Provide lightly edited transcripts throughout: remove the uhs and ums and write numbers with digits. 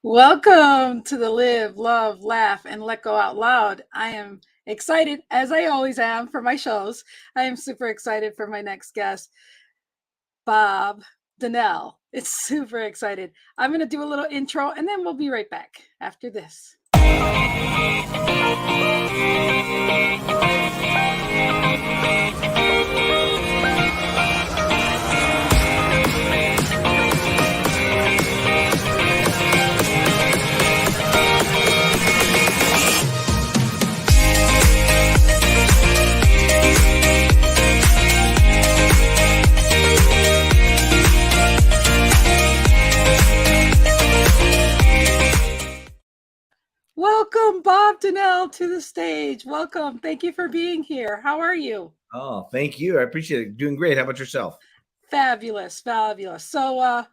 Welcome to the Live, Love, Laugh, and Let Go Out Loud. I am excited, as I always am, for my shows. I am super excited for my next guest, Bob Donnell. It's super excited. I'm going to do a little intro, and then we'll be right back after this. Welcome, Bob Donnell, to the stage. Welcome. Thank you for being here. How are you? Oh, thank you. I appreciate it. Doing great. How about yourself? Fabulous, fabulous. So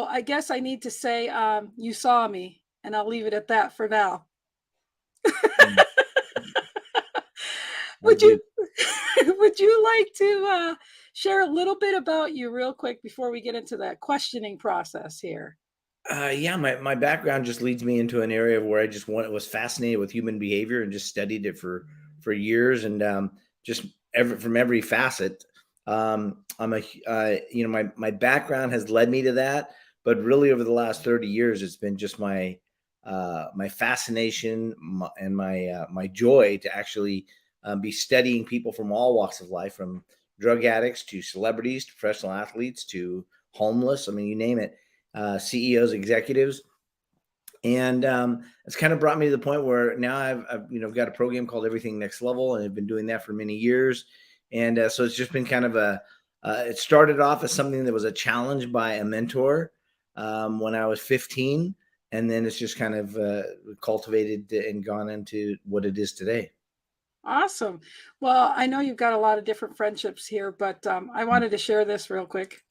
I guess I need to say you saw me, and I'll leave it at that for now. Would you like to share a little bit about you real quick before we get into that questioning process here? Yeah, my background just leads me into an area where I just was fascinated with human behavior and just studied it for years, and just from every facet. I'm my background has led me to that, but really over the last 30 years, it's been just my fascination and my joy to actually be studying people from all walks of life, from drug addicts to celebrities to professional athletes to homeless. I mean, you name it. CEOs, executives, and it's kind of brought me to the point where now I've got a program called Everything Next Level, and I've been doing that for many years. And so it's just been kind of it started off as something that was a challenge by a mentor when I was 15, and then it's just kind of cultivated and gone into what it is today. Awesome. Well, I know you've got a lot of different friendships here, but I wanted to share this real quick.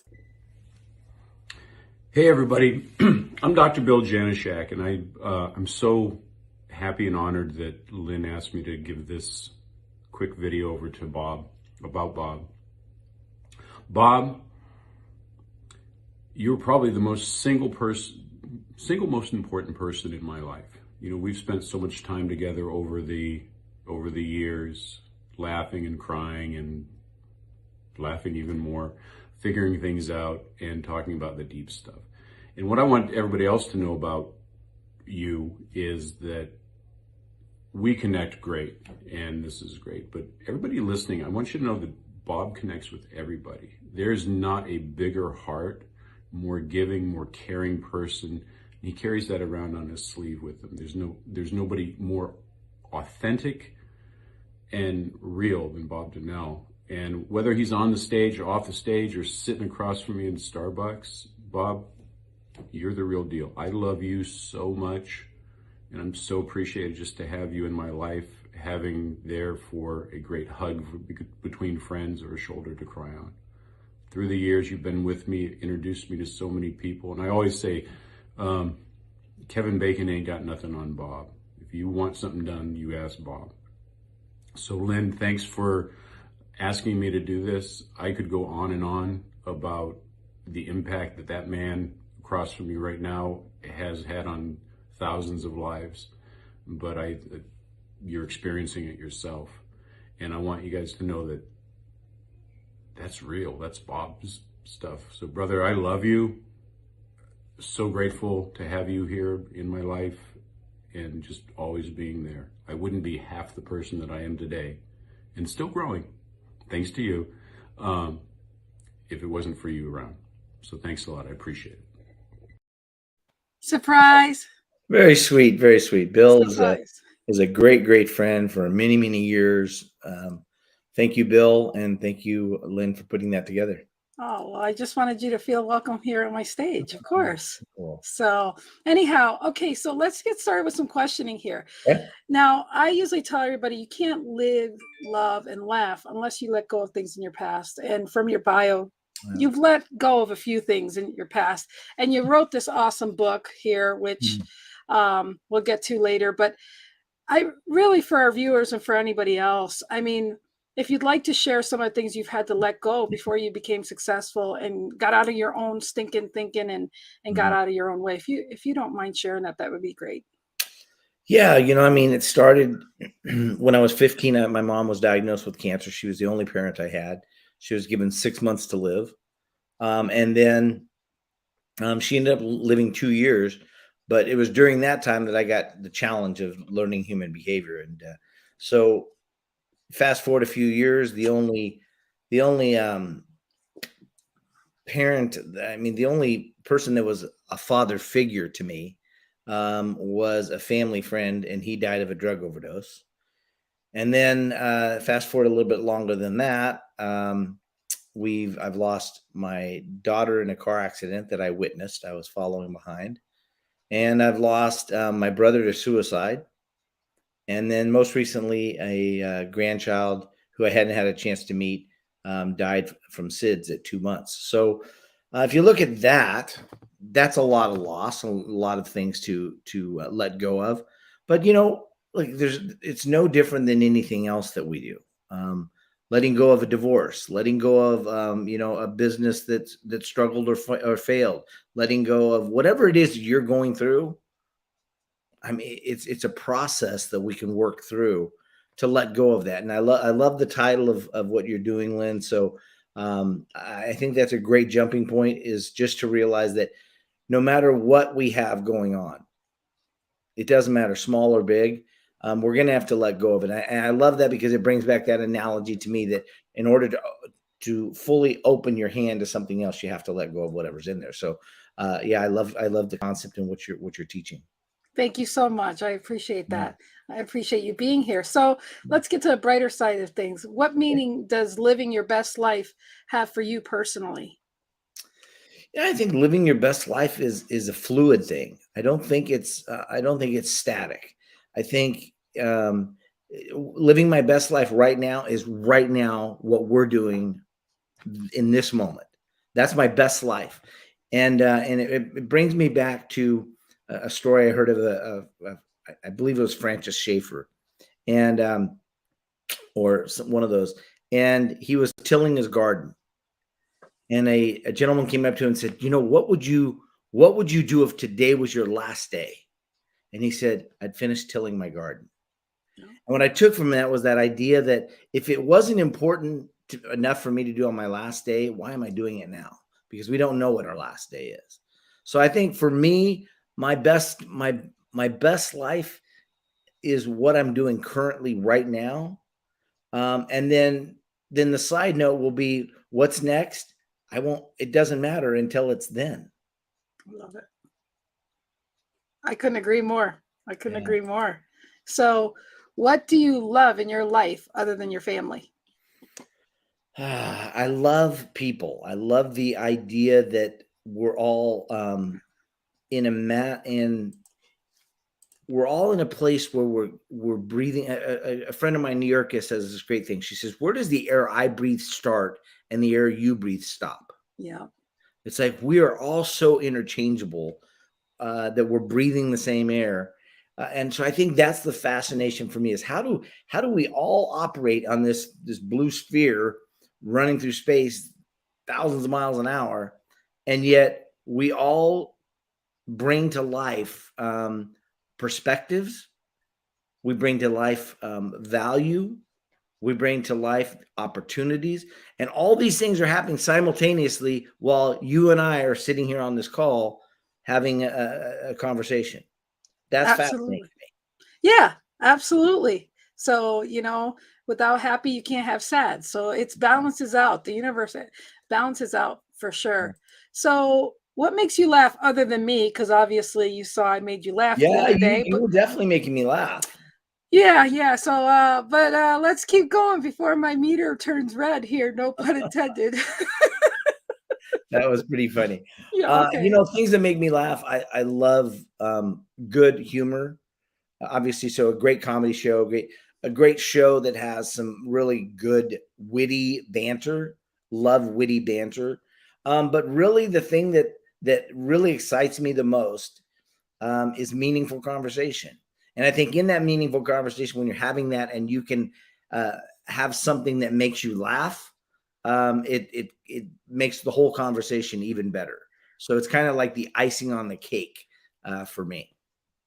Hey everybody, I'm Dr. Bill Janishak, and I'm so happy and honored that Lynn asked me to give this quick video over to Bob, about Bob. Bob, you're probably the single most important person in my life. You know, we've spent so much time together over the years, laughing and crying and laughing even more, figuring things out and talking about the deep stuff. And what I want everybody else to know about you is that we connect great, and this is great. But everybody listening, I want you to know that Bob connects with everybody. There's not a bigger heart, more giving, more caring person. He carries that around on his sleeve with him. There's nobody more authentic and real than Bob Donnell. And whether he's on the stage or off the stage or sitting across from me in Starbucks, Bob, you're the real deal. I love you so much, and I'm so appreciated just to have you in my life, having there for a great hug between friends or a shoulder to cry on. Through the years, you've been with me, introduced me to so many people, and I always say, Kevin Bacon ain't got nothing on Bob. If you want something done, you ask Bob. So Lynn, thanks for asking me to do this. I could go on and on about the impact that man across from you right now has had on thousands of lives, but you're experiencing it yourself. And I want you guys to know that that's real. That's Bob's stuff. So brother, I love you. So grateful to have you here in my life and just always being there. I wouldn't be half the person that I am today, and still growing, thanks to you, if it wasn't for you around. So thanks a lot. I appreciate it. Surprise. Very sweet, very sweet. Bill is a great friend for many, many years. Thank you, Bill, and thank you, Lynn, for putting that together. Oh, well, I just wanted you to feel welcome here on my stage, of course. Cool. So anyhow, okay, so let's get started with some questioning here. Okay. Now, I usually tell everybody you can't live, love, and laugh unless you let go of things in your past. And from your bio, you've let go of a few things in your past. And you wrote this awesome book here, which we'll get to later. But I really, for our viewers and for anybody else, I mean, if you'd like to share some of the things you've had to let go before you became successful and got out of your own stinking thinking and got Mhm. out of your own way, if you don't mind sharing that, that would be great. Yeah, I mean, it started when I was 15. My mom was diagnosed with cancer. She was the only parent I had. She was given 6 months to live. And then she ended up living 2 years. But it was during that time that I got the challenge of learning human behavior. And so fast forward a few years, the only parent, I mean, the only person that was a father figure to me was a family friend, and he died of a drug overdose. And then fast forward a little bit longer than that, I've lost my daughter in a car accident that I witnessed. I was following behind, and I've lost my brother to suicide, and then most recently a grandchild who I hadn't had a chance to meet died from SIDS at 2 months. So if you look at that, that's a lot of loss, a lot of things to let go of. But like it's no different than anything else that we do. Um, Letting go of a divorce, letting go of a business that struggled or failed, letting go of whatever it is you're going through. I mean, it's a process that we can work through to let go of that. And I love the title of what you're doing, Lynn. So I think that's a great jumping point, is just to realize that no matter what we have going on, it doesn't matter, small or big, we're going to have to let go of it. And I love that because it brings back that analogy to me that in order to fully open your hand to something else, you have to let go of whatever's in there. So yeah, I love the concept and what you're teaching. Thank you so much. I appreciate that. I appreciate you being here. So let's get to the brighter side of things. What meaning does living your best life have for you personally? Yeah, I think living your best life is a fluid thing. I don't think it's static. I think living my best life right now is right now what we're doing in this moment. That's my best life, and it brings me back to a story I heard I believe it was Francis Schaeffer, and one of those, and he was tilling his garden, and a gentleman came up to him and said, what would you do if today was your last day? And he said, I'd finish tilling my garden. No. And what I took from that was that idea that if it wasn't important enough for me to do on my last day, why am I doing it now? Because we don't know what our last day is. So I think for me, my best life is what I'm doing currently right now. And then the side note will be what's next. It doesn't matter until it's then. I love it. I couldn't agree more. I couldn't Yeah. agree more. So, what do you love in your life other than your family? I love people. I love the idea that we're all in a mat and we're all in a place where we're breathing. A friend of mine, New York, says this great thing. She says, "Where does the air I breathe start and the air you breathe stop?" Yeah. It's like we are all so interchangeable that we're breathing the same air. And so I think that's the fascination for me, is how do we all operate on this blue sphere running through space thousands of miles an hour, and yet we all bring to life perspectives, we bring to life value, we bring to life opportunities, and all these things are happening simultaneously while you and I are sitting here on this call having a conversation. That's fascinating. Absolutely. Yeah, absolutely. So, without happy, you can't have sad. So it's balances out. The universe balances out for sure. So, what makes you laugh other than me? Because obviously you saw I made you laugh the Yeah, other you day. you But were definitely making me laugh. yeah. So, but let's keep going before my meter turns red here. No pun intended. That was pretty funny. Yeah. Okay. Things that make me laugh. I love good humor, obviously. So a great comedy show, a great show that has some really good witty banter. Love witty banter. But really, the thing that really excites me the most is meaningful conversation. And I think in that meaningful conversation, when you're having that and you can have something that makes you laugh, it makes the whole conversation even better. So it's kind of like the icing on the cake for me.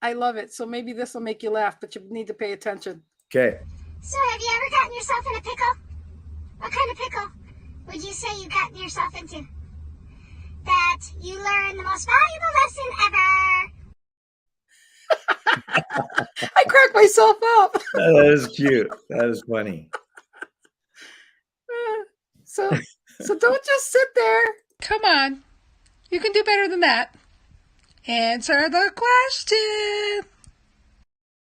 I love it. So maybe this will make you laugh, but you need to pay attention. Okay. So have you ever gotten yourself in a pickle? What kind of pickle would you say you got yourself into? That you learned the most valuable lesson ever. I cracked myself up. That is cute. That is funny. So don't just sit there. Come on. You can do better than that. Answer the question.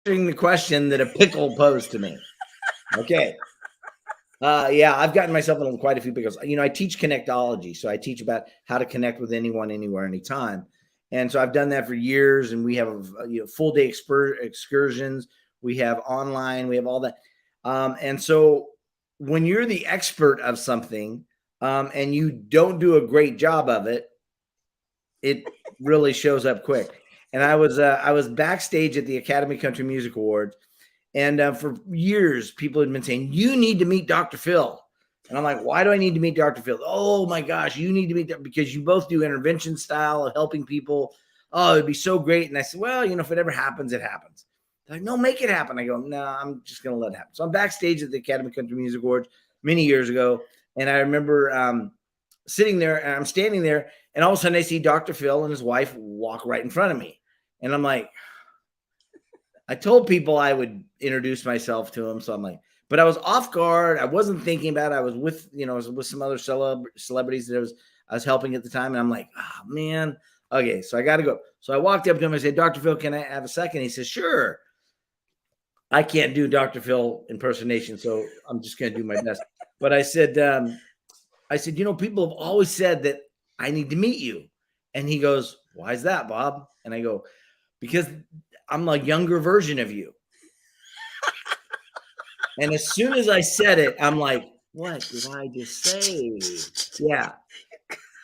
The question that a pickle posed to me. Okay. Yeah, I've gotten myself in quite a few pickles. I teach connectology, so I teach about how to connect with anyone, anywhere, anytime. And so I've done that for years, and we have full day excursions. We have online, we have all that. And so when you're the expert of something and you don't do a great job of it, it really shows up quick. And I was backstage at the Academy Country Music Awards, and for years people had been saying, "You need to meet Dr. Phil." And I'm like, "Why do I need to meet Dr. Phil?" "Oh my gosh, you need to meet that because you both do intervention style of helping people. Oh, it'd be so great." And I said, "Well, if it ever happens, it happens." They're like, "No, make it happen." I go, "No, I'm just going to let it happen." So I'm backstage at the Academy Country Music Awards many years ago. And I remember sitting there, and I'm standing there, and all of a sudden I see Dr. Phil and his wife walk right in front of me. And I'm like, I told people I would introduce myself to him. So I'm like, but I was off guard. I wasn't thinking about it. I was with, I was with some other celebrities that I was helping at the time. And I'm like, oh man. Okay. So I got to go. So I walked up to him. I said, "Dr. Phil, can I have a second?" He says, "Sure." I can't do Dr. Phil impersonation, so I'm just going to do my best. But I said, people have always said that I need to meet you. And he goes, "Why is that, Bob?" And I go, "Because I'm a younger version of you." And as soon as I said it, I'm like, "What did I just say?" Yeah.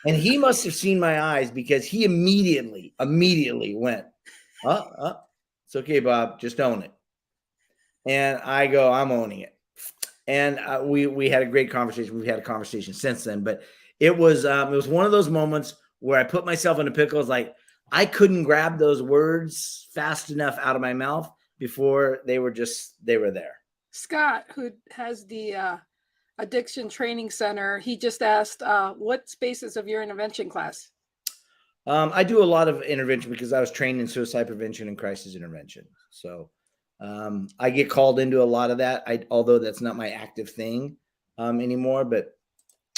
And he must have seen my eyes because he immediately went, "It's okay, Bob. Just own it." And I go, "I'm owning it." And we had a great conversation. We've had a conversation since then, but it was one of those moments where I put myself in a pickle. It's like I couldn't grab those words fast enough out of my mouth before they were there. Scott, who has the addiction training center, he just asked, what spaces of your intervention class? I do a lot of intervention because I was trained in suicide prevention and crisis intervention. So I get called into a lot of that. Although that's not my active thing anymore, but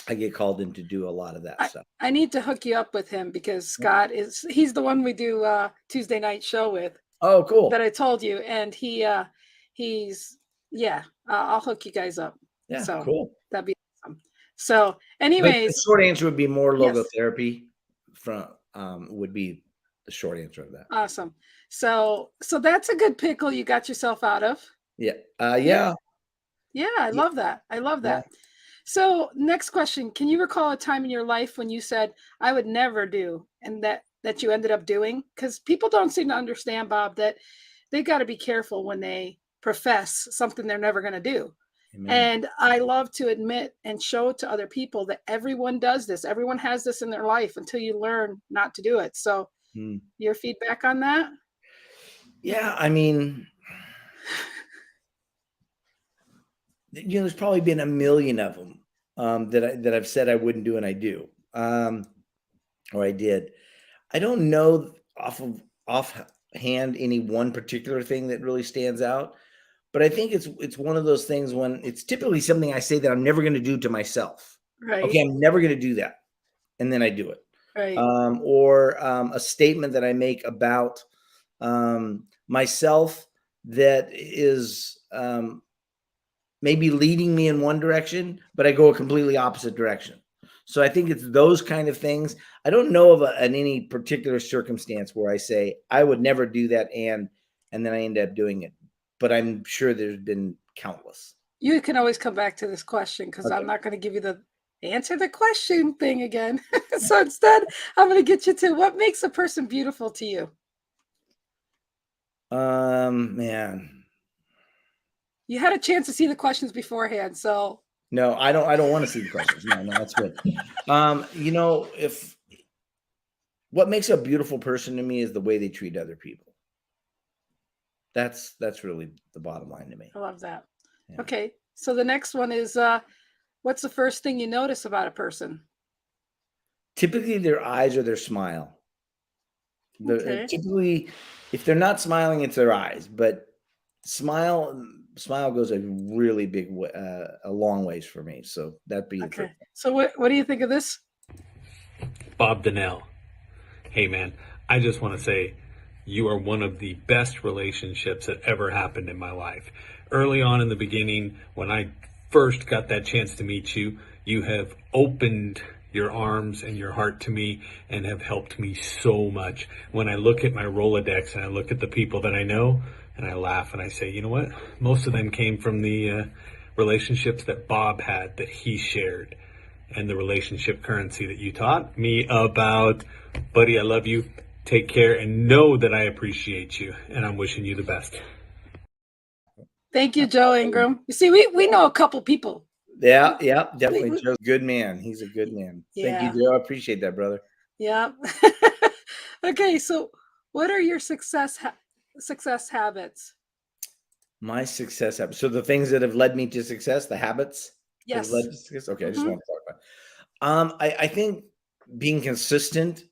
I get called in to do a lot of that stuff. I need to hook you up with him because Scott he's the one we do Tuesday night show with. Oh, cool. That I told you. And I'll hook you guys up. Yeah, so cool. That'd be awesome. So anyways, the short answer would be more logotherapy would be the short answer of that. Awesome. So that's a good pickle you got yourself out of. Yeah. Yeah, I love that. I love that. Yeah. So next question, can you recall a time in your life when you said, "I would never do," and that you ended up doing? Because people don't seem to understand, Bob, that they got to be careful when they profess something they're never going to do. Amen. And I love to admit and show to other people that everyone does this. Everyone has this in their life until you learn not to do it. So your feedback on that? Yeah, I mean, there's probably been a million of them that I've said I wouldn't do and I do, or I did. I don't know offhand any one particular thing that really stands out, but I think it's one of those things when it's typically something I say that I'm never going to do to myself. Right. Okay, I'm never going to do that, and then I do it. Right. Or a statement that I make about myself that is maybe leading me in one direction, but I go a completely opposite direction. So I think it's those kind of things. I don't know of any particular circumstance where I say I would never do that, and then I end up doing it. But I'm sure there's been countless. You can always come back to this question because I'm not going to give you the answer the question thing again. So instead, I'm going to get you to what makes a person beautiful to you. Man, You had a chance to see the questions beforehand, so no, I don't want to see the questions. No, that's good. If what makes a beautiful person to me is the way they treat other people. That's really the bottom line to me. I love that. Yeah. Okay, so the next one is what's the first thing you notice about a person? Typically, their eyes or their smile. Okay. Typically, if they're not smiling, it's their eyes. But smile goes a really big way, a long ways for me. So that'd be the Okay. first. So what do you think of this? Bob Donnell. Hey man, I just want to say you are one of the best relationships that ever happened in my life. Early on in the beginning, when I first got that chance to meet you, you have opened your arms and your heart to me and have helped me so much. When I look at my Rolodex and I look at the people that I know, and I laugh and I say, you know what? Most of them came from the relationships that Bob had, that he shared, and the relationship currency that you taught me about. Buddy, I love you. Take care and know that I appreciate you, and I'm wishing you the best. Thank you, Joe Ingram. You see, we know a couple people. Yeah, definitely. Joe's a good man. He's a good man. Thank you, Yeah. Joe. I appreciate that, brother. Yeah. Okay, so what are your success habits? My success habits. So the things that have led me to success, the habits that have led Yes. to success. Okay, I just Mhm. want to talk about. I think being consistent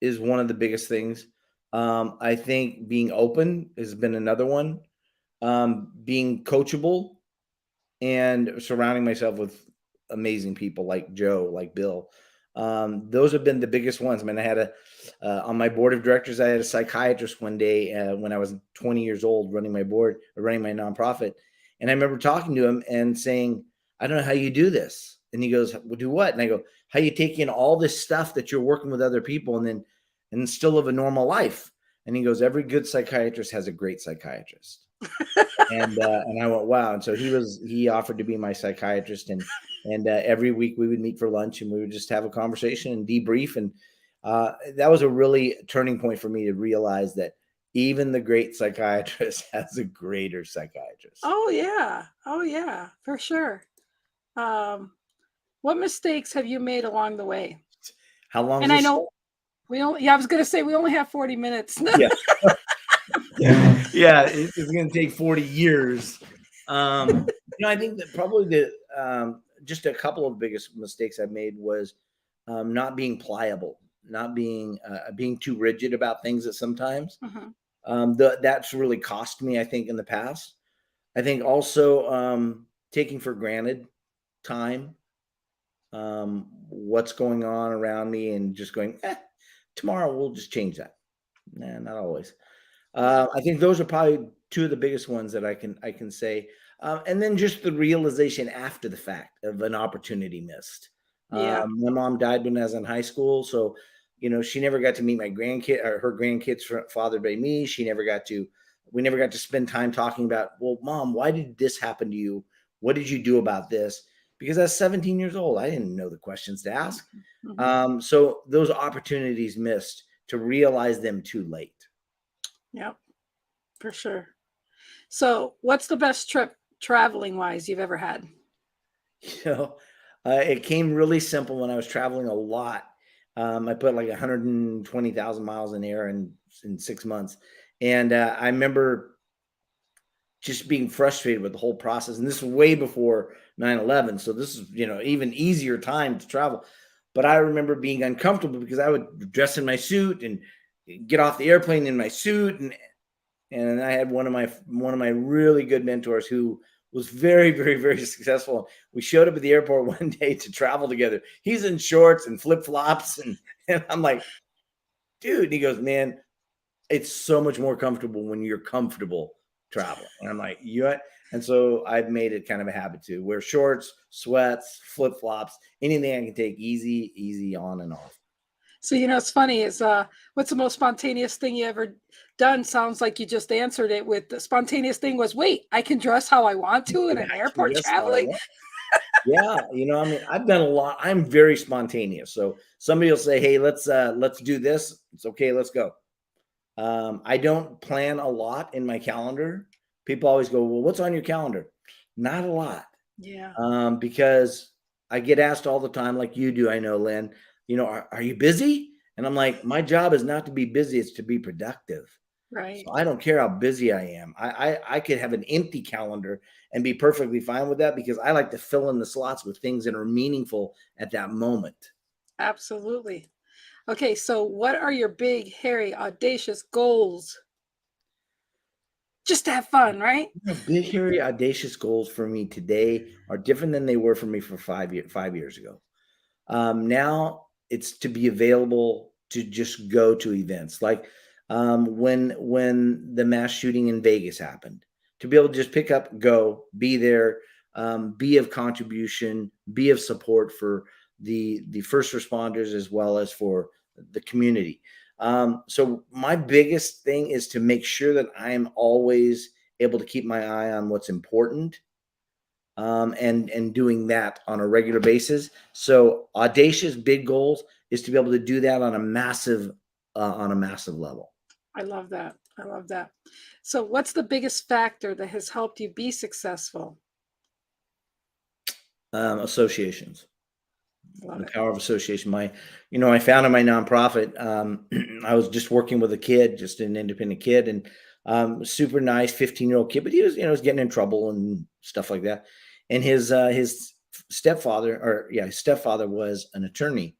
is one of the biggest things. I think being open has been another one. Being coachable and surrounding myself with amazing people like Joe, like Bill. Those have been the biggest ones. I mean, I had on my board of directors, I had a psychiatrist one day when I was 20 years old, running my board, or running my nonprofit, and I remember talking to him and saying, "I don't know how you do this." And he goes, "Well, do what?" And I go, "How you take in all this stuff that you're working with other people and still live a normal life?" And he goes, "Every good psychiatrist has a great psychiatrist." And I went, wow. And so he offered to be my psychiatrist, and every week we would meet for lunch and we would just have a conversation and debrief. And that was a really turning point for me to realize that even the great psychiatrist has a greater psychiatrist. Oh yeah, for sure. What mistakes have you made along the way? How long? And is I this know I was going to say we only have 40 minutes. Yeah. Yeah, it's going to take 40 years. I think that probably just a couple of biggest mistakes I've made was not being pliable, not being too rigid about things at sometimes. That's really cost me, I think, in the past. I think also taking for granted time, what's going on around me, and just going, tomorrow we'll just change that. Nah, not always. I think those are probably two of the biggest ones that I can say. And then just the realization after the fact of an opportunity missed. Yeah. My mom died when I was in high school, so she never got to meet my grandkid or her grandkids fathered by me. We never got to spend time talking about, well, Mom, why did this happen to you? What did you do about this? Because I was 17 years old. I didn't know the questions to ask. So those opportunities missed, to realize them too late. Yep, for sure. So what's the best trip traveling wise you've ever had? It came really simple when I was traveling a lot. I put like 120,000 miles in air in 6 months. And I remember just being frustrated with the whole process. And this is way before 9/11. So this is, even easier time to travel. But I remember being uncomfortable because I would dress in my suit and get off the airplane in my suit. And I had one of my really good mentors who was very, very, very successful. We showed up at the airport one day to travel together. He's in shorts and flip-flops. And I'm like, dude, and he goes, man, it's so much more comfortable when you're comfortable traveling. And I'm like, yeah. And so I've made it kind of a habit to wear shorts, sweats, flip-flops, anything I can take easy on and off. So, it's funny is what's the most spontaneous thing you ever done? Sounds like you just answered it with the spontaneous thing was, wait, I can dress how I want to in an airport traveling. Yeah. I've done a lot. I'm very spontaneous. So somebody will say, hey, let's do this. It's okay. Let's go. I don't plan a lot in my calendar. People always go, well, what's on your calendar? Not a lot. Yeah. Because I get asked all the time, like you do, I know, Lynn, are you busy? And I'm like, my job is not to be busy, it's to be productive. Right. So I don't care how busy I am. I could have an empty calendar and be perfectly fine with that, because I like to fill in the slots with things that are meaningful at that moment. Absolutely. Okay, so what are your big, hairy, audacious goals? Just to have fun, right? Big, hairy, audacious goals for me today are different than they were for me for 5 years ago. Now it's to be available to just go to events, like when the mass shooting in Vegas happened, to be able to just pick up, go, be there, be of contribution, be of support for the first responders as well as for the community. So my biggest thing is to make sure that I'm always able to keep my eye on what's important, and doing that on a regular basis. So audacious big goals is to be able to do that on a massive level. I love that. I love that. So, what's the biggest factor that has helped you be successful? Associations, Love the it. power of association. I founded my nonprofit. I was just working with a kid, just an independent kid, and super nice 15-year-old kid, but he was getting in trouble and stuff like that. And his stepfather was an attorney.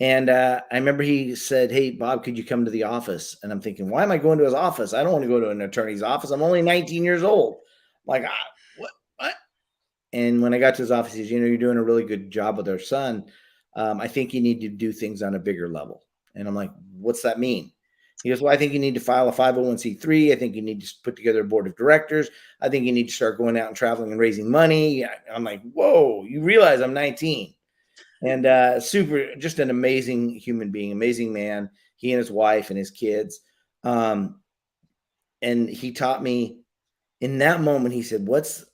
And I remember he said, "Hey, Bob, could you come to the office?" And I'm thinking, why am I going to his office? I don't want to go to an attorney's office. I'm only 19 years old. Like, what? And when I got to his office, he says, "You're doing a really good job with our son. I think you need to do things on a bigger level." And I'm like, "What's that mean?" He goes, "Well, I think you need to file a 501(c)(3). I think you need to put together a board of directors. I think you need to start going out and traveling and raising money." I'm like, "Whoa, you realize I'm 19." And just an amazing human being, amazing man. He and his wife and his kids. And he taught me in that moment. He said, what's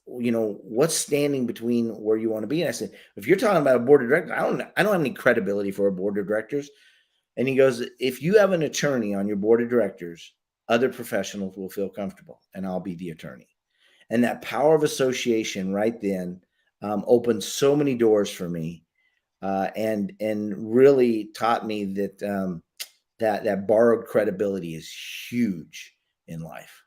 standing between where you want to be? And I said, if you're talking about a board of directors, I don't have any credibility for a board of directors. And he goes, if you have an attorney on your board of directors, other professionals will feel comfortable, and I'll be the attorney. And that power of association right then opened so many doors for me. And really taught me that that borrowed credibility is huge in life.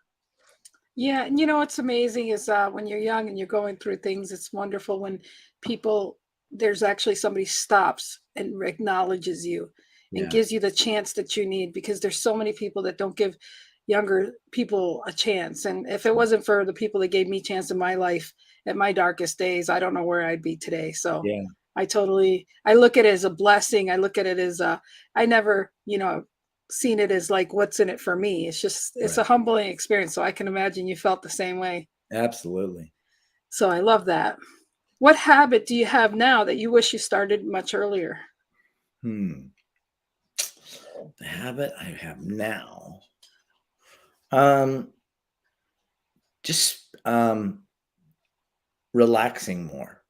Yeah, and what's amazing is when you're young and you're going through things, it's wonderful when there's actually somebody stops and acknowledges you and Yeah, gives you the chance that you need, because there's so many people that don't give younger people a chance. And if it wasn't for the people that gave me a chance in my life at my darkest days, I don't know where I'd be today. So yeah, I look at it as a blessing. I look at it as I never, seen it as like, what's in it for me? It's right. a humbling experience. So I can imagine you felt the same way. Absolutely. So I love that. What habit do you have now that you wish you started much earlier? The habit I have now, just relaxing more.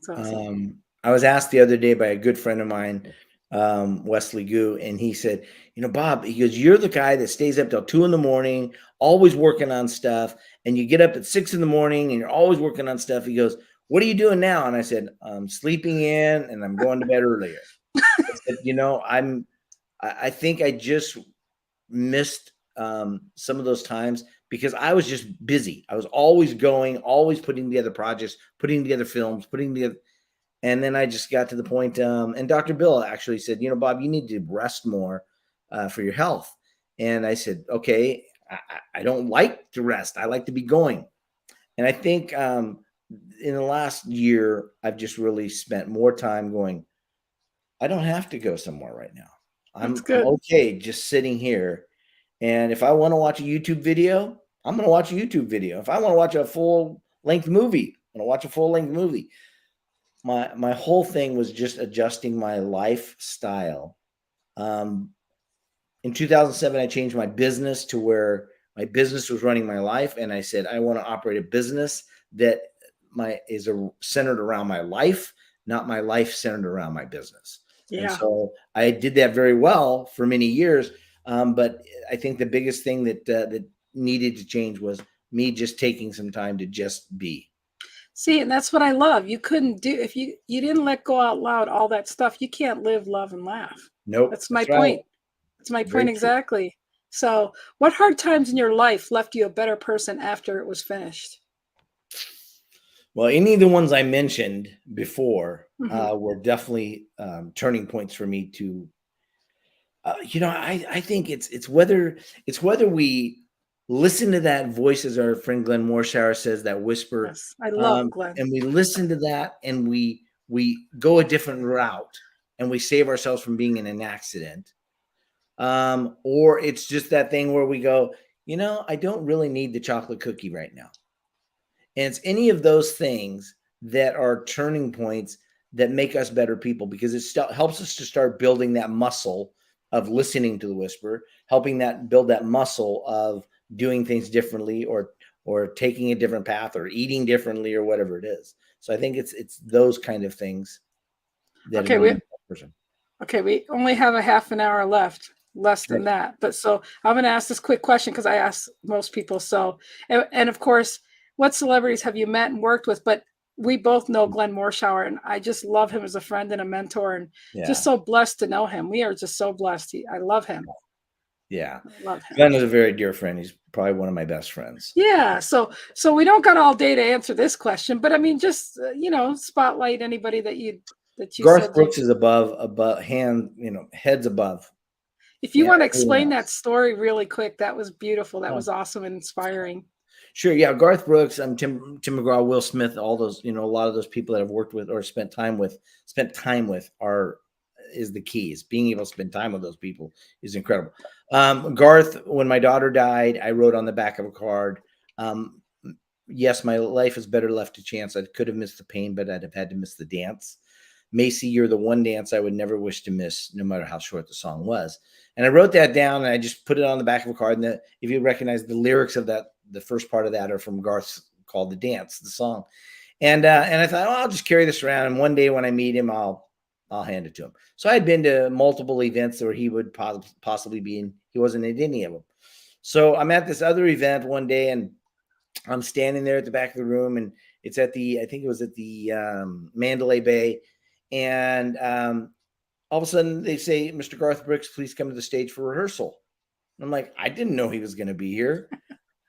That's awesome. I was asked the other day by a good friend of mine, Wesley Goo, and he said, Bob, he goes, you're the guy that stays up till 2 a.m, always working on stuff. And you get up at 6 a.m. and you're always working on stuff. He goes, what are you doing now? And I said, I'm sleeping in and I'm going to bed earlier. I said, I think I just missed some of those times because I was just busy. I was always going, always putting together projects, putting together films, and then I just got to the point, and Dr. Bill actually said, Bob, you need to rest more for your health. And I said, okay, I don't like to rest. I like to be going. And I think in the last year, I've just really spent more time going, I don't have to go somewhere right now. That's I'm good. okay just sitting here. And if I want to watch a YouTube video, I'm going to watch a YouTube video. If I want to watch a full-length movie, I'm going to watch a full-length movie. My whole thing was just adjusting my lifestyle. In 2007, I changed my business to where my business was running my life. And I said, I want to operate a business that is centered around my life, not my life centered around my business. Yeah. And so I did that very well for many years. But I think the biggest thing that needed to change was me just taking some time to just be. See, and that's what I love. You couldn't do if you didn't let go out loud all that stuff. You can't live, love, and laugh. Nope, That's my that's right. point. That's my Very point true. exactly. So, what hard times in your life left you a better person after it was finished? Well, any of the ones I mentioned before Mhm. were definitely turning points for me to. I think it's whether we listen to that voice, as our friend Glenn Morshower says, that whisper, Yes, I love and Glenn. we listen to that, and we go a different route, and we save ourselves from being in an accident. Or it's just that thing where we go, I don't really need the chocolate cookie right now. And it's any of those things that are turning points that make us better people, because it helps us to start building that muscle of listening to the whisper, helping that build that muscle of doing things differently, or taking a different path, or eating differently, or whatever it is. So I think it's those kind of things that have Okay, made me a person. okay, we only have a half an hour left, less than Right. that. But so I'm going to ask this quick question because I ask most people. So, and of course, what celebrities have you met and worked with? But we both know Glenn Morshower, and I just love him as a friend and a mentor, and just Yeah. so blessed to know him. We are just so blessed. I love him. Yeah. I love him. Glenn is a very dear friend. He's probably one of my best friends. Yeah. So we don't got all day to answer this question, but I mean, just spotlight anybody that you Garth said Brooks is above heads above. If you want to Everyone explain that else. story really quick, that was beautiful. That Oh, was awesome and inspiring. sure. Yeah. Garth Brooks, Tim McGraw, Will Smith, all those, a lot of those people that I've worked with or spent time with is the key. Is being able to spend time with those people is incredible. Garth, when my daughter died, I wrote on the back of a card, yes, my life is better left to chance. I could have missed the pain, but I'd have had to miss the dance. Macy, you're the one dance I would never wish to miss, no matter how short the song was. And I wrote that down, and I just put it on the back of a card. And if you recognize the lyrics of that, the first part of that are from Garth's called "The Dance," the song. And I thought, I'll just carry this around, and one day when I meet him, I'll hand it to him. So I had been to multiple events where he would possibly be in. He wasn't at any of them. So I'm at this other event one day, and I'm standing there at the back of the room, and it's I think it was at the Mandalay Bay. And all of a sudden they say, Mr. Garth Brooks, please come to the stage for rehearsal. And I'm like, I didn't know he was going to be here.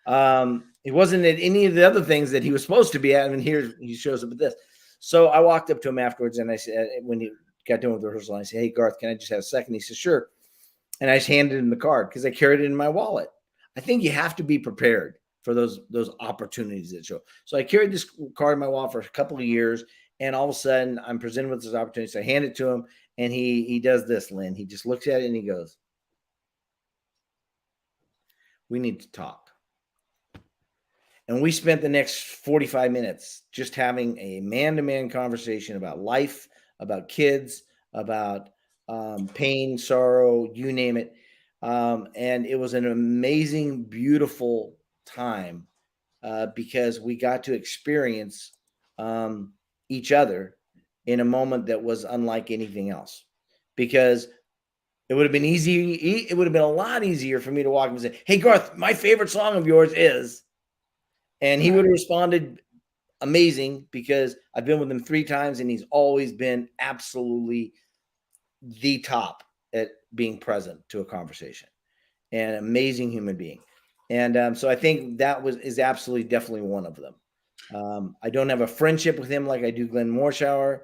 He wasn't at any of the other things that he was supposed to be at. And here he shows up at this. So I walked up to him afterwards, and I said, when he got done with the rehearsal, I said, hey, Garth, can I just have a second? He said, sure. And I just handed him the card because I carried it in my wallet. I think you have to be prepared for those opportunities that show. So I carried this card in my wallet for a couple of years, and all of a sudden I'm presented with this opportunity. So I hand it to him, and he does this, Lynn. He just looks at it and he goes, we need to talk. And we spent the next 45 minutes just having a man-to-man conversation about life, about kids, about pain, sorrow, you name it. And it was an amazing, beautiful time because we got to experience each other in a moment that was unlike anything else. Because it would have been easy. It would have been a lot easier for me to walk up and say, hey, Garth, my favorite song of yours is. And he would have responded amazing, because I've been with him 3 times and he's always been absolutely the top at being present to a conversation. An amazing human being. And so I think that is absolutely definitely one of them. I don't have a friendship with him like I do Glenn Morshower.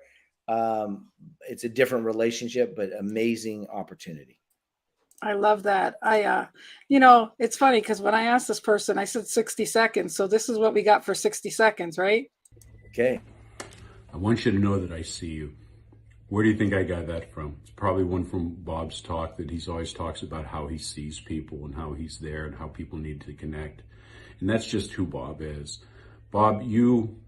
It's a different relationship, but amazing opportunity. I love that. It's funny because when I asked this person, I said 60 seconds. So this is what we got for 60 seconds, right? Okay. I want you to know that I see you. Where do you think I got that from? It's probably one from Bob's talk, that he's always talks about how he sees people and how he's there and how people need to connect. And that's just who Bob is. Bob, you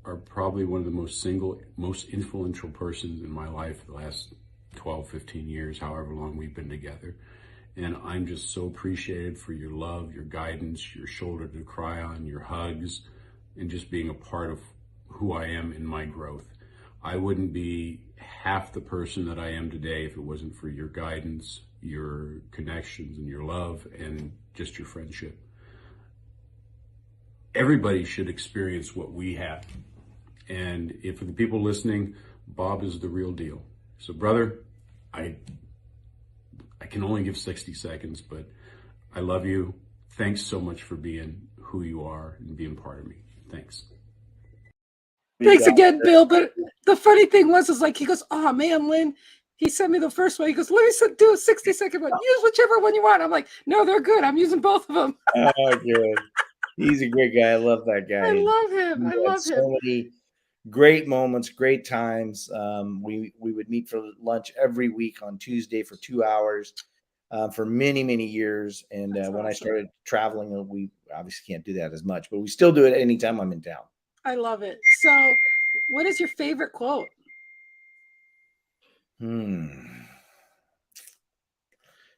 are probably one of the most influential persons in my life the last 12, 15 years, however long we've been together. And I'm just so appreciated for your love, your guidance, your shoulder to cry on, your hugs, and just being a part of who I am in my growth. I wouldn't be half the person that I am today if it wasn't for your guidance, your connections, and your love, and just your friendship. Everybody should experience what we have. And if for the people listening, Bob is the real deal. So brother, I can only give 60 seconds, but I love you. Thanks so much for being who you are and being part of me. Thanks. Thanks again, Bill. But the funny thing was like, he goes, oh man, Lynn, he sent me the first one. He goes, let me do a 60-second one. Use whichever one you want. I'm like, no, they're good. I'm using both of them. Oh, good. He's a great guy. I love that guy. I love him. I love him. So many great moments, great times. We would meet for lunch every week on Tuesday for 2 hours for many, many years. And when I started traveling, we obviously can't do that as much, but we still do it anytime I'm in town. I love it. So what is your favorite quote?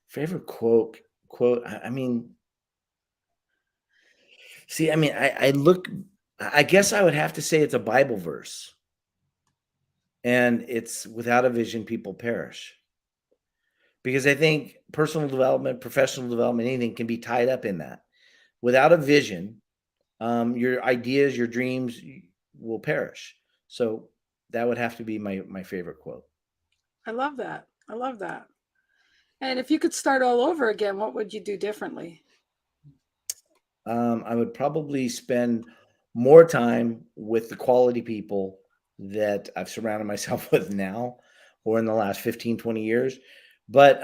Favorite quote. I mean, see, I mean, I guess I would have to say it's a Bible verse. And it's without a vision, people perish. Because I think personal development, professional development, anything can be tied up in that. Without a vision, your ideas, your dreams will perish. So that would have to be my favorite quote. I love that. I love that. And if you could start all over again, what would you do differently? I would probably spend more time with the quality people that I've surrounded myself with now or in the last 15, 20 years. But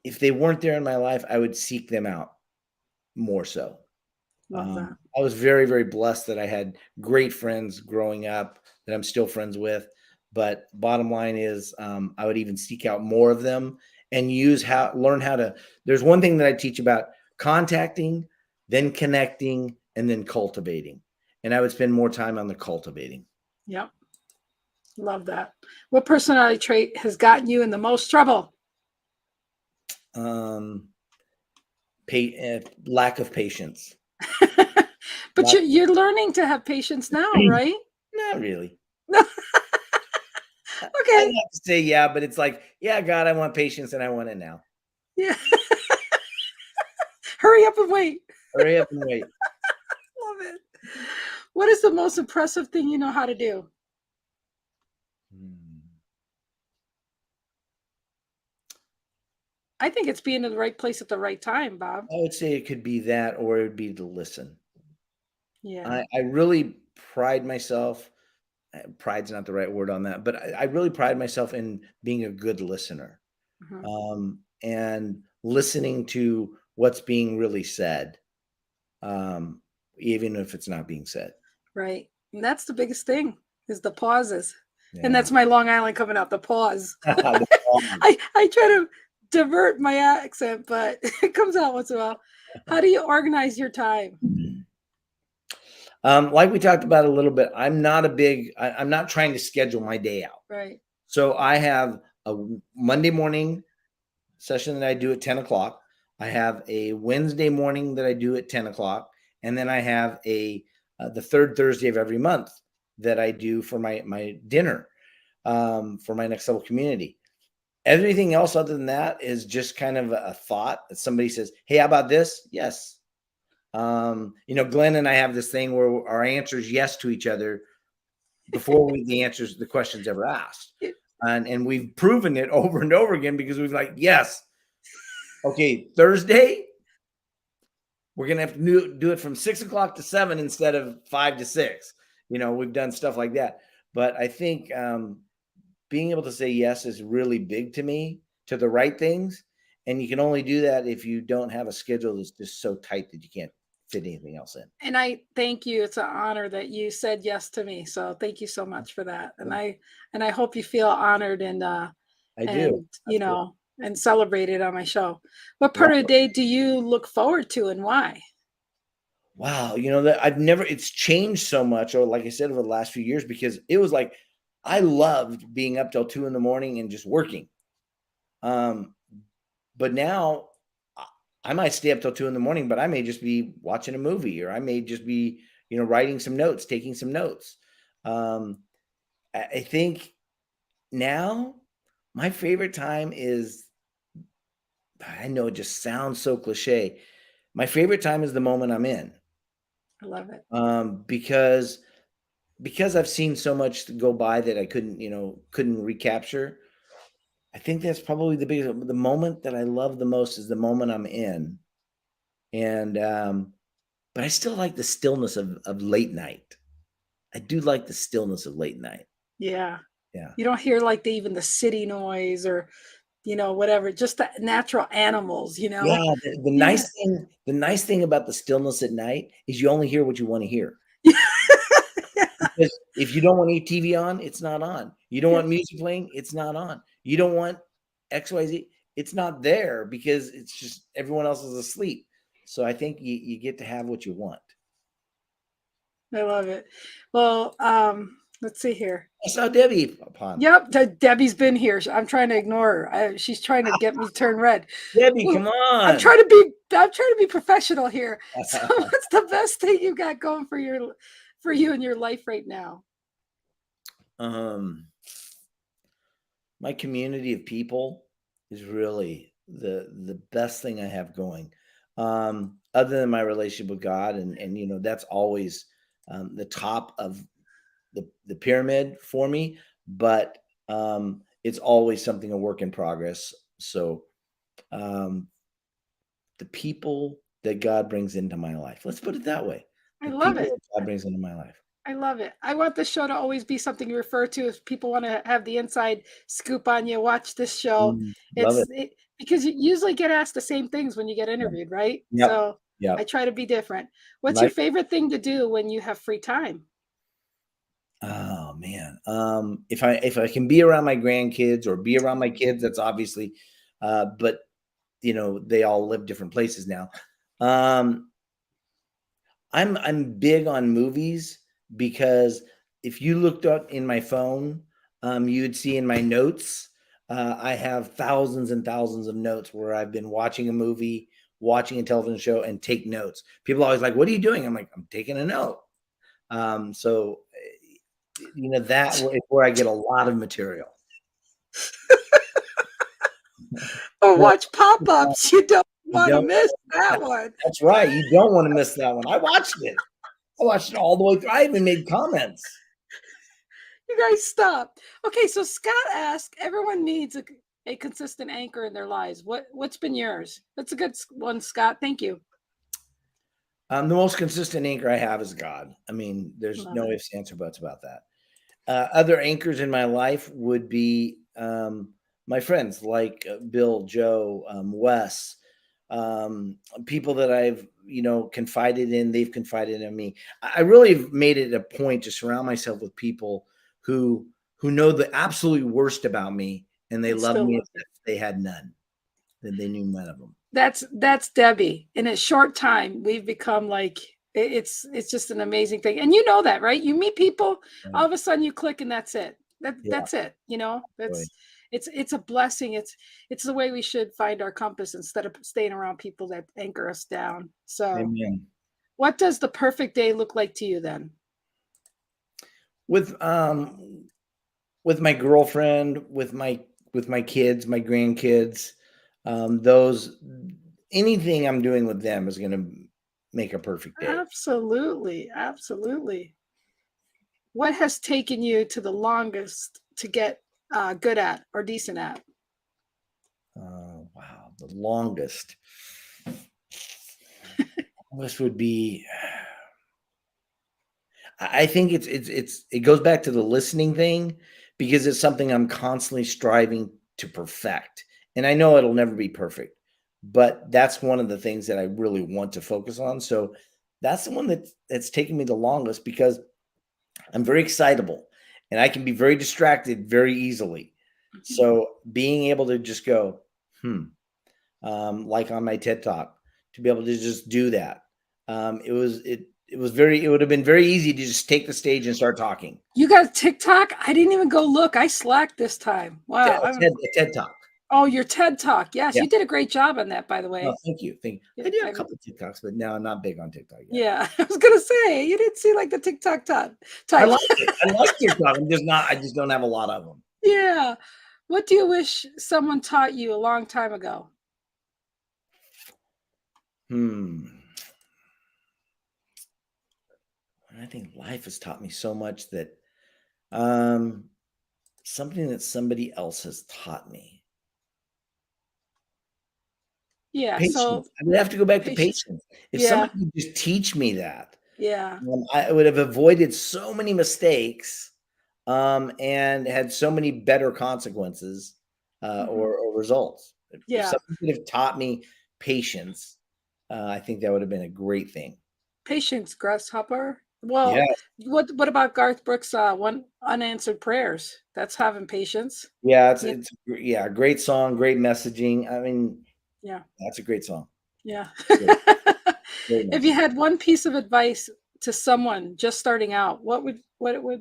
if they weren't there in my life, I would seek them out more so. Love that. I was very, very blessed that I had great friends growing up that I'm still friends with. But bottom line is I would even seek out more of them and learn how to. There's one thing that I teach about contacting, then connecting, and then cultivating. And I would spend more time on the cultivating. Yep. Love that. What personality trait has gotten you in the most trouble? Lack of patience. But you're learning to have patience now, right? Not really. Okay. I have to say, yeah, but it's like, yeah, God, I want patience and I want it now. Yeah. Hurry up and wait. Hurry up and wait. Love it. What is the most impressive thing you know how to do? I think it's being in the right place at the right time, Bob. I would say it could be that, or it would be to listen. Yeah. I really pride myself. Pride's not the right word on that, but I really pride myself in being a good listener. And listening to what's being really said, even if it's not being said. Right. And that's the biggest thing is the pauses. Yeah. And that's my Long Island coming out, the pause. I try to divert my accent, but it comes out once in a while. How do you organize your time? Like we talked about a little bit, I'm not trying to schedule my day out. Right. So I have a Monday morning session that I do at 10 o'clock. I have a Wednesday morning that I do at 10 o'clock. And then I have the third Thursday of every month that I do for my dinner for my Next Level community. Everything else other than that is just kind of a thought that somebody says, hey, how about this? Yes. Glenn and I have this thing where our answer is yes to each other before the question's ever asked. And we've proven it over and over again because we've like, yes. Okay, Thursday, we're going to have to do it from 6 o'clock to 7 instead of 5 to 6. We've done stuff like that. But I think being able to say yes is really big to me, to the right things. And you can only do that if you don't have a schedule that's just so tight that you can't fit anything else in. And I thank you. It's an honor that you said yes to me. So thank you so much for that. And I hope you feel honored and and celebrated on my show. What part of the day do you look forward to and why? Wow. It's changed so much, or like I said, over the last few years, because it was like, I loved being up till 2 a.m. and just working. But now I might stay up till 2 a.m, but I may just be watching a movie, or I may just be, writing some notes, taking some notes. I think now my favorite time is, I know it just sounds so cliche. My favorite time is the moment I'm in. I love it. Because I've seen so much go by that I couldn't recapture. I think that's probably the moment that I love the most is the moment I'm in. And but I still like the stillness of late night. I do like the stillness of late night. Yeah. Yeah. You don't hear like even the city noise or, whatever, just the natural animals, Yeah, the Yeah. nice thing about the stillness at night is you only hear what you want to hear. Because if you don't want any TV on, it's not on. You don't want music playing, it's not on. You don't want XYZ, it's not there because it's just everyone else is asleep. So I think you get to have what you want. I love it. Well, let's see here. I saw Debbie upon. Yep, Debbie's been here. I'm trying to ignore her. She's trying to get me to turn red. Debbie, Ooh, come I'm on. trying to be professional here. So what's the best thing you got going for you in your life right now? My community of people is really the best thing I have going. Other than my relationship with God, and that's always the top of the pyramid for me, but it's always something a work in progress. So the people that God brings into my life, let's put it that way. I The love people it. that God brings into my life. I love it. I want this show to always be something you refer to if people want to have the inside scoop on you. Watch this show. Love it. Because you usually get asked the same things when you get interviewed, right? Yep. So Yep. I try to be different. What's your favorite thing to do when you have free time? Oh man. If I can be around my grandkids or be around my kids, that's obviously, but they all live different places now. I'm big on movies because if you looked up in my phone, you would see in my notes, I have thousands and thousands of notes where I've been watching a movie, watching a television show, and take notes. People are always like, "What are you doing?" I'm like, "I'm taking a note." So that is where I get a lot of material. Or watch pop-ups. You don't want to miss that one. That's right. You don't want to miss that one. I watched it all the way through. I even made comments. You guys stop. Okay, so Scott asked, everyone needs a consistent anchor in their lives. What's been yours? That's a good one, Scott. Thank you. The most consistent anchor I have is God. I mean, there's no ifs, ands, or buts about that. Other anchors in my life would be my friends like Bill, Joe, Wes, people that I've confided in. They've confided in me. I really have made it a point to surround myself with people who know the absolute worst about me, and they love me as if they had none. That they knew none of them. That's Debbie. In a short time, we've become like it's just an amazing thing, and you know that, right? You meet people, all of a sudden you click, and that's it. That's it. It's a blessing. It's the way we should find our compass instead of staying around people that anchor us down. So, Amen. What does the perfect day look like to you then? With my girlfriend, with my kids, my grandkids, anything I'm doing with them is going to make a perfect day. Absolutely. What has taken you to the longest to get good at or decent at? Wow, the longest. This would be. I think it goes back to the listening thing because it's something I'm constantly striving to perfect. And I know it'll never be perfect, but that's one of the things that I really want to focus on. So that's the one that's taken me the longest because I'm very excitable and I can be very distracted very easily. So being able to just go, like on my TED Talk, to be able to just do that. It would have been very easy to just take the stage and start talking. You got TikTok? I didn't even go look. I slacked this time. Wow. A TED Talk. Oh, your TED Talk. Yes, Yeah. you did a great job on that, by the Oh, way. thank you. Thank you. Yeah, I do a I'm- couple of TikToks, but no, I'm not big on TikTok yet. Yeah, I was gonna say you didn't see like the TikTok type. I like it. I like TikTok. I just don't have a lot of them. Yeah. What do you wish someone taught you a long time ago? I think life has taught me so much that something that somebody else has taught me. Yeah. Patience. So I would have to go back to patience. patience. If Yeah. somebody could just teach me that, Yeah. I would have avoided so many mistakes, and had so many better consequences, or results. If Yeah. somebody could have taught me patience, I think that would have been a great thing. Patience, grasshopper. Yeah, Well, what about Garth Brooks' one unanswered prayers? That's having patience. yeah, Yeah. a great song, great messaging. I mean, Yeah. that's a great song. Yeah. Great, great If you message. had one piece of advice to someone just starting out, what would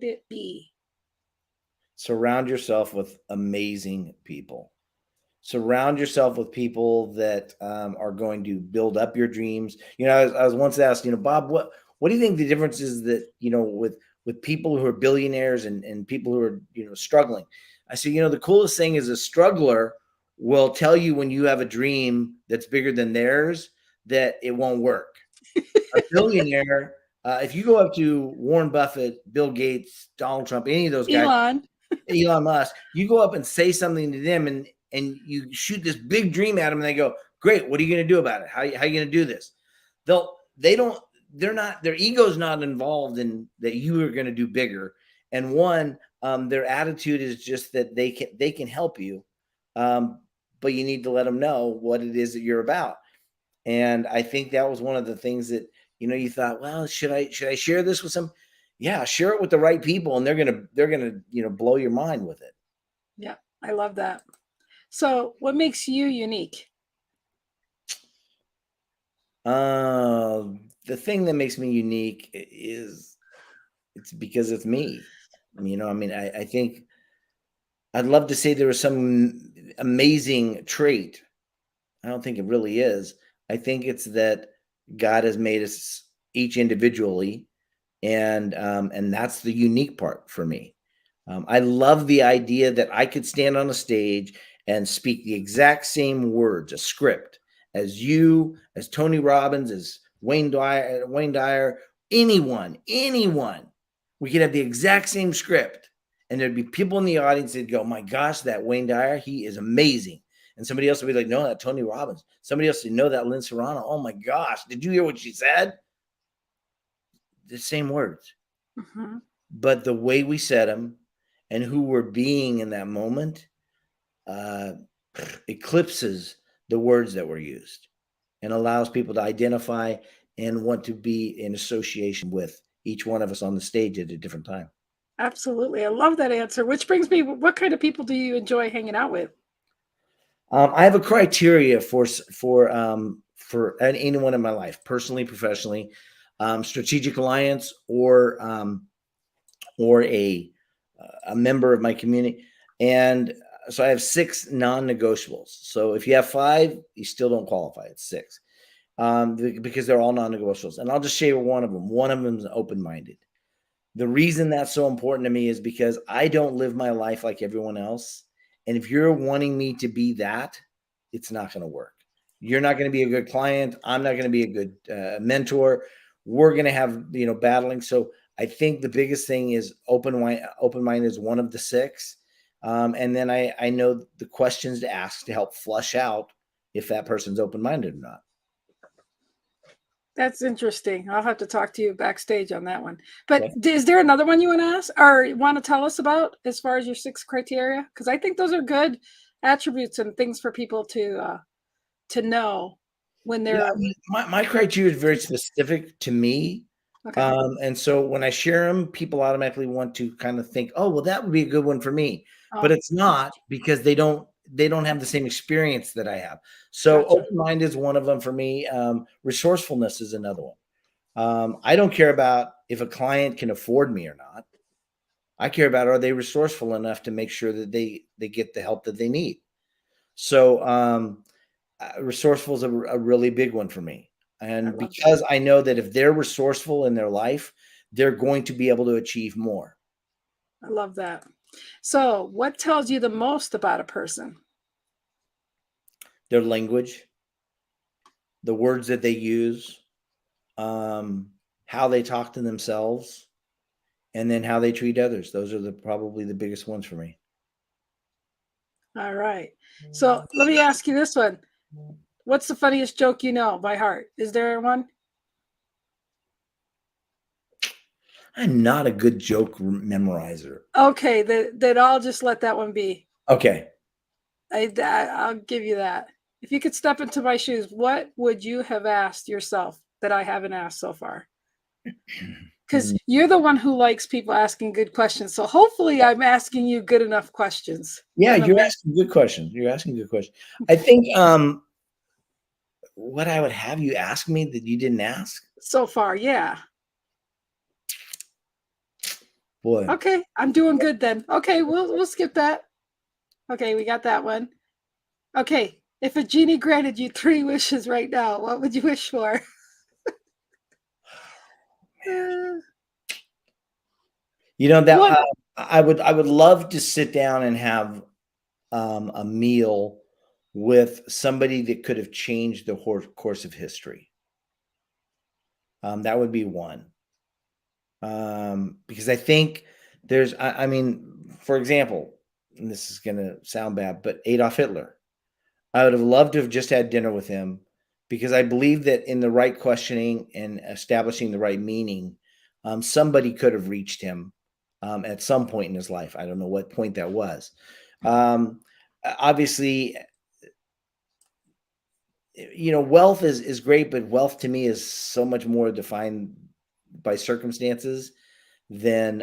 it be? Surround yourself with amazing people. Surround yourself with people that are going to build up your dreams. I was once asked, Bob, what do you think the difference is that with people who are billionaires and people who are struggling? I said, the coolest thing is a struggler will tell you when you have a dream that's bigger than theirs that it won't work. A billionaire, if you go up to Warren Buffett, Bill Gates, Donald Trump, any of those guys, Elon Musk, you go up and say something to them and you shoot this big dream at them and they go, great, what are you going to do about it? How are you going to do this? Their ego's not involved in that you are going to do bigger. And their attitude is just that they can help you. But you need to let them know what it is that you're about. And I think that was one of the things that, you thought, well, should I share this with some? Yeah, share it with the right people and they're going to, blow your mind with it. Yeah, I love that. So, what makes you unique? The thing that makes me unique is it's because it's me. I think I'd love to say there was some amazing trait. I don't think it really is. I think it's that God has made us each individually, and that's the unique part for me. I love the idea that I could stand on a stage and speak the exact same words, a script, as you, as Tony Robbins, as Wayne Dyer, anyone. We could have the exact same script, and there'd be people in the audience that'd go, "My gosh, that Wayne Dyer, he is amazing." And somebody else would be like, "No, that Tony Robbins." Somebody else would know that Lynn Serrano. "Oh my gosh, did you hear what she said?" The same words. Mm-hmm. But the way we said them and who we're being in that moment eclipses the words that were used and allows people to identify and want to be in association with each one of us on the stage at a different time. Absolutely. I love that answer. Which brings me, what kind of people do you enjoy hanging out with? I have a criteria for anyone in my life, personally, professionally, strategic alliance, or a member of my community. And so I have 6 non-negotiables. So if you have 5, you still don't qualify. It's 6 because they're all non-negotiables. And I'll just share one of them. One of them is open-minded. The reason that's so important to me is because I don't live my life like everyone else. And if you're wanting me to be that, it's not going to work. You're not going to be a good client. I'm not going to be a good mentor. We're going to have, battling. So I think the biggest thing is open mind is one of the 6. And then I know the questions to ask to help flush out if that person's open-minded or not. That's interesting. I'll have to talk to you backstage on that one. But Okay. is there another one you want to ask or want to tell us about as far as your 6 criteria? Because I think those are good attributes and things for people to know when Yeah, they're my criteria is very specific to me. okay. And so when I share them, people automatically want to kind of think, oh, well, that would be a good one for me. But Oh, it's not because they don't have the same experience that I have. So gotcha. open mind is one of them for me. Resourcefulness is another one. I don't care about if a client can afford me or not. I care about, are they resourceful enough to make sure that they get the help that they need? So resourceful is a really big one for me. I And love because I know that if they're resourceful in their life, they're going to be able to achieve more. I love that. So, what tells you the most about a person? Their language, the words that they use, how they talk to themselves, and then how they treat others. Those are probably the biggest ones for me. All right. So, let me ask you this one. What's the funniest joke you know by heart? Is there one? I'm not a good joke memorizer. Okay, then I'll just let that one be. Okay. I'll give you that. If you could step into my shoes, what would you have asked yourself that I haven't asked so far? Because you're the one who likes people asking good questions. So hopefully I'm asking you good enough questions. Yeah, you're asking good questions. You're asking good questions. I think what I would have you ask me that you didn't ask? So far, yeah. Boy. Okay, I'm doing good then. Okay, we'll skip that. Okay, we got that one. Okay, if a genie granted you 3 wishes right now, what would you wish for? You know that I would love to sit down and have a meal with somebody that could have changed the course of history. That would be one. Because I think there's, I mean, for example, and this is going to sound bad, but Adolf Hitler, I would have loved to have just had dinner with him because I believe that in the right questioning and establishing the right meaning, somebody could have reached him at some point in his life. I don't know what point that was. Obviously, you know, wealth is great, but wealth to me is so much more defined by circumstances than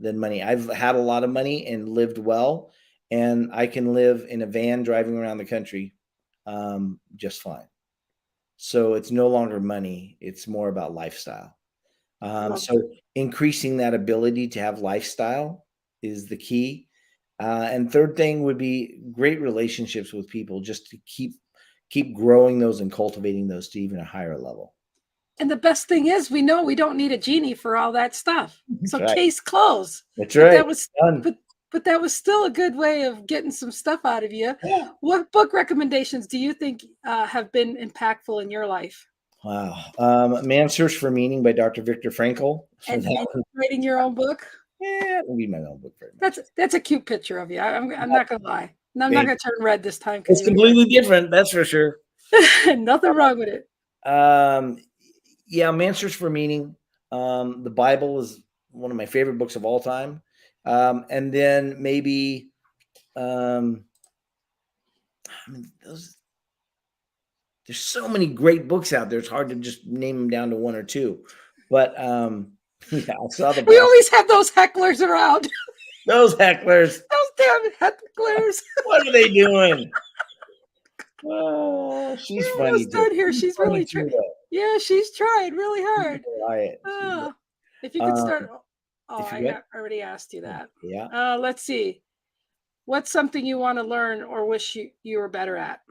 money. I've had a lot of money and lived well, and I can live in a van driving around the country just fine. So it's no longer money; it's more about lifestyle. So increasing that ability to have lifestyle is the key. And third thing would be great relationships with people, just to keep growing those and cultivating those to even a higher level. And the best thing is, we know we don't need a genie for all that stuff. So right. Case closed. That's right. That was but that was still a good way of getting some stuff out of you. Yeah. What book recommendations do you think have been impactful in your life? Wow. Man's Search for Meaning by Dr. Viktor Frankl. And writing your own book? Yeah, it'll be my own book very much. That's a cute picture of you. I'm not gonna lie. I'm not gonna turn red this time. It's completely different, that's for sure. Nothing wrong with it. Yeah, Man's Search for Meaning. The Bible is one of my favorite books of all time. And then maybe I mean, there's so many great books out there. It's hard to just name them down to one or two. But yeah, I saw the. We always have those hecklers around. Those hecklers. Those damn hecklers. What are they doing? Oh, she's funny too. Here. She's really trying. Yeah, she's tried really hard. If you could start. I already asked you that. Yeah. Let's see. What's something you want to learn or wish you were better at?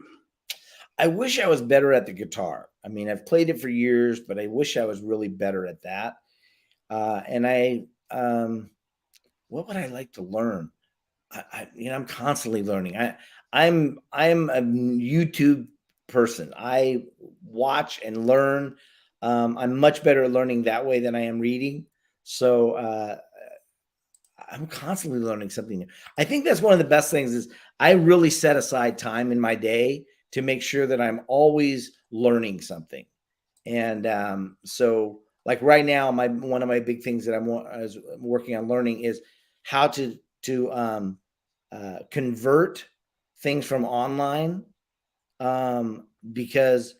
I wish I was better at the guitar. I mean, I've played it for years, but I wish I was really better at that. And what would I like to learn? I'm constantly learning. I'm a YouTube person. I watch and learn. I'm much better at learning that way than I am reading. So I'm constantly learning something new. I think that's one of the best things is I really set aside time in my day to make sure that I'm always learning something. And so like right now, one of my big things that I'm working on learning is how to convert things from online, because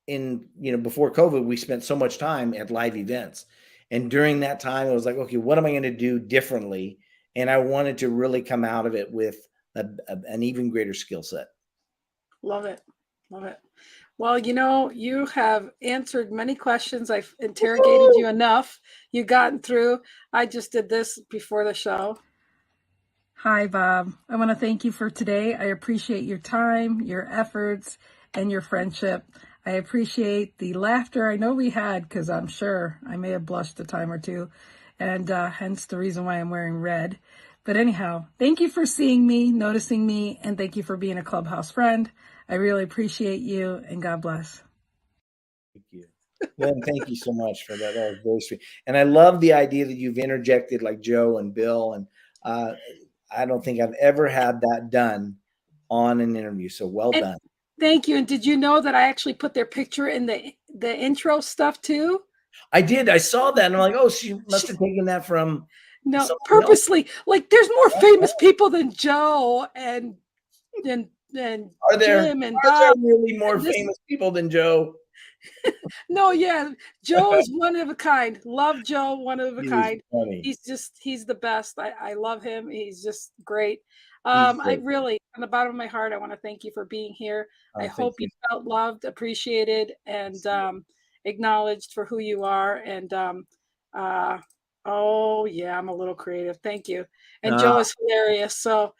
before COVID, we spent so much time at live events. And during that time, it was like, okay, what am I going to do differently? And I wanted to really come out of it with an even greater skill set. Love it. Love it. Well, you have answered many questions. I've interrogated you enough. You've gotten through. I just did this before the show. Hi, Bob. I want to thank you for today. I appreciate your time, your efforts, and your friendship. I appreciate the laughter I know we had, because I'm sure I may have blushed a time or two, and hence the reason why I'm wearing red. But anyhow, thank you for seeing me, noticing me, and thank you for being a Clubhouse friend. I really appreciate you, and God bless. Thank you. Lynn, thank you so much for that. That was very sweet. And I love the idea that you've interjected like Joe and Bill. And I don't think I've ever had that done on an interview. So well done. Thank you. And did you know that I actually put their picture in the intro stuff too? I did. I saw that. And I'm like, oh, she must have taken that from. No, purposely. Else. Like, there's more famous people than Joe and are there, Jim and are Bob. there really more famous people than Joe? No, yeah. Joe is one of a kind. Love Joe, one of a kind. Funny. He's the best. I love him. He's just great. I really, on the bottom of my heart, I want to thank you for being here. I hope you felt loved, appreciated, and acknowledged for who you are. And oh yeah, I'm a little creative. Thank you. And Joe is hilarious. So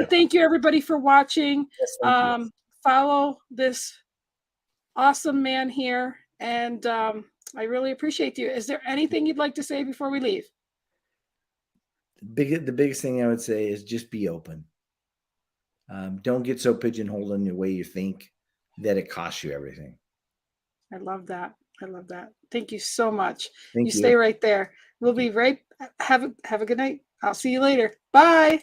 thank you everybody for watching. Yes, follow this awesome man here, and I really appreciate you. Is there anything you'd like to say before we leave? The biggest thing I would say is just be open. Don't get so pigeonholed in the way you think that it costs you everything. I love that. I love that. Thank you so much. Thank you. Stay right there. We'll be right. Have a good night. I'll see you later. Bye.